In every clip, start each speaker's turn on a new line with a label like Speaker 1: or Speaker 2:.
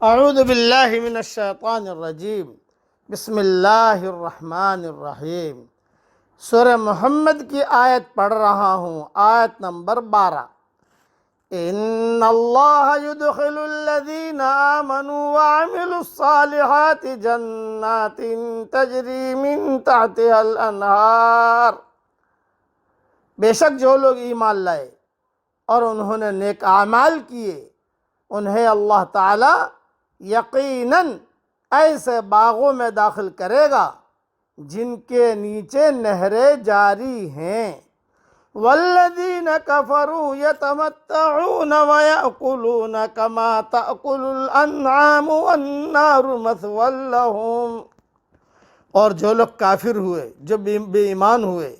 Speaker 1: اعوذ باللہ من الشیطان الرجیم، بسم اللہ الرحمن الرحیم۔ سورہ محمد کی آیت پڑھ رہا ہوں، آیت نمبر 12۔ ان اللہ يدخل الذین آمنوا وعملوا الصالحات جنات تجری من تحتها الانہار۔ بے شک جو لوگ ایمان لائے اور انہوں نے نیک اعمال کیے، انہیں اللہ تعالی یقیناً ایسے باغوں میں داخل کرے گا جن کے نیچے نہریں جاری ہیں۔ والذین کفروا یتمتعون ویأکلون کما تأکل الانعام والنار مثوی لہم۔ اور جو لوگ کافر ہوئے، جو بے ایمان ہوئے،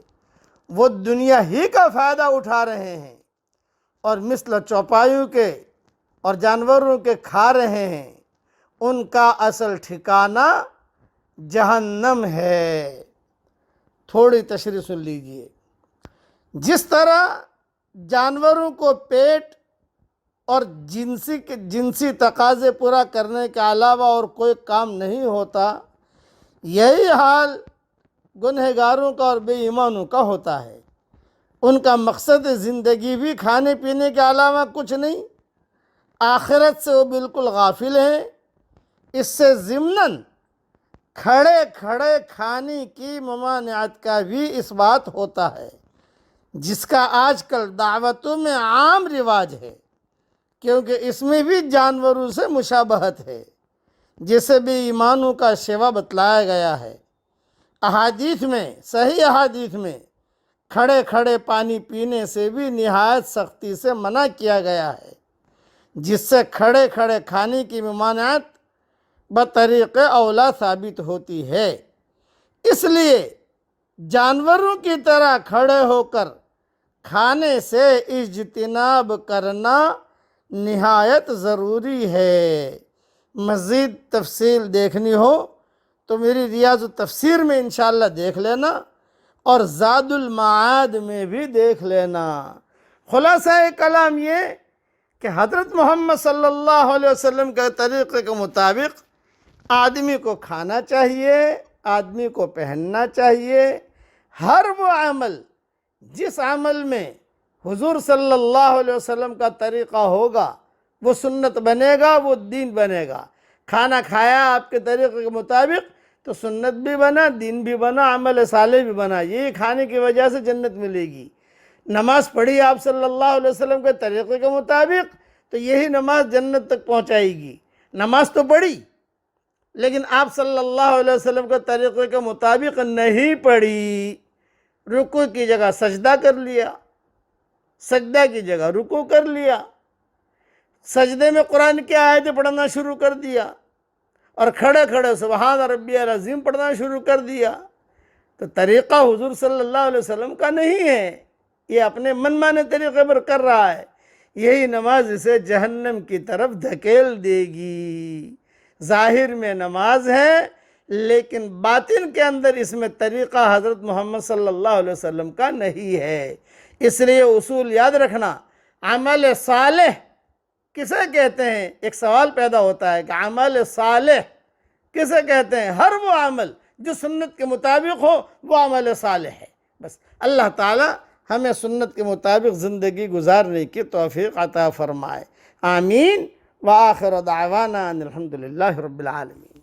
Speaker 1: وہ دنیا ہی کا فائدہ اٹھا رہے ہیں اور مثل چوپایوں کے اور جانوروں کے کھا رہے ہیں، ان کا اصل ٹھکانہ جہنم ہے۔ تھوڑی تشریح سن لیجئے۔ جس طرح جانوروں کو پیٹ اور جنسی تقاضے پورا کرنے کے علاوہ اور کوئی کام نہیں ہوتا، یہی حال گنہگاروں کا اور بے ایمانوں کا ہوتا ہے۔ ان کا مقصد زندگی بھی کھانے پینے کے علاوہ کچھ نہیں، آخرت سے وہ بالکل غافل ہیں۔ اس سے ضمناً کھڑے کھڑے کھانے کی ممانعت کا بھی اس بات ہوتا ہے، جس کا آج کل دعوتوں میں عام رواج ہے، کیونکہ اس میں بھی جانوروں سے مشابہت ہے، جسے بھی ایمانوں کا شیوا بتلایا گیا ہے۔ احادیث میں، صحیح احادیث میں کھڑے کھڑے پانی پینے سے بھی نہایت سختی سے منع کیا گیا ہے، جس سے کھڑے کھڑے کھانے کی ممانعت بطریق اولا ثابت ہوتی ہے۔ اس لیے جانوروں کی طرح کھڑے ہو کر کھانے سے اجتناب کرنا نہایت ضروری ہے۔ مزید تفصیل دیکھنی ہو تو میری ریاض التفسیر میں انشاءاللہ دیکھ لینا اور زاد المعاد میں بھی دیکھ لینا۔ خلاصہ کلام یہ کہ حضرت محمد صلی اللہ علیہ وسلم کے طریقے کے مطابق آدمی کو کھانا چاہیے، آدمی کو پہننا چاہیے۔ ہر وہ عمل جس عمل میں حضور صلی اللہ علیہ وسلم کا طریقہ ہوگا وہ سنت بنے گا، وہ دین بنے گا۔ کھانا کھایا آپ کے طریقے کے مطابق تو سنت بھی بنا، دین بھی بنا، عمل صالح بھی بنا۔ یہی کھانے کی وجہ سے جنت ملے گی۔ نماز پڑھی آپ صلی اللہ علیہ وسلم کے طریقے کے مطابق تو یہی نماز جنت تک پہنچائے گی۔ نماز تو پڑھی لیکن آپ صلی اللہ علیہ وسلم کے طریقے کے مطابق نہیں پڑھی۔ رکوع کی جگہ سجدہ کر لیا، سجدہ کی جگہ رکوع کر لیا، سجدے میں قرآن کی آیتیں پڑھنا شروع کر دیا اور کھڑے کھڑے سبحان ربی العظیم پڑھنا شروع کر دیا، تو طریقہ حضور صلی اللہ علیہ وسلم کا نہیں ہے، یہ اپنے من مانے طریقے پر کر رہا ہے۔ یہی نماز اسے جہنم کی طرف دھکیل دے گی۔ ظاہر میں نماز ہے لیکن باطن کے اندر اس میں طریقہ حضرت محمد صلی اللہ علیہ وسلم کا نہیں ہے۔ اس لیے اصول یاد رکھنا، عمل صالح کسے کہتے ہیں؟ ایک سوال پیدا ہوتا ہے کہ عمل صالح کسے کہتے ہیں؟ ہر وہ عمل جو سنت کے مطابق ہو وہ عمل صالح ہے۔ بس اللہ تعالی ہمیں سنت کے مطابق زندگی گزارنے کی توفیق عطا فرمائے۔ آمین۔ وآخر دعوانا ان الحمدللہ رب العالمین۔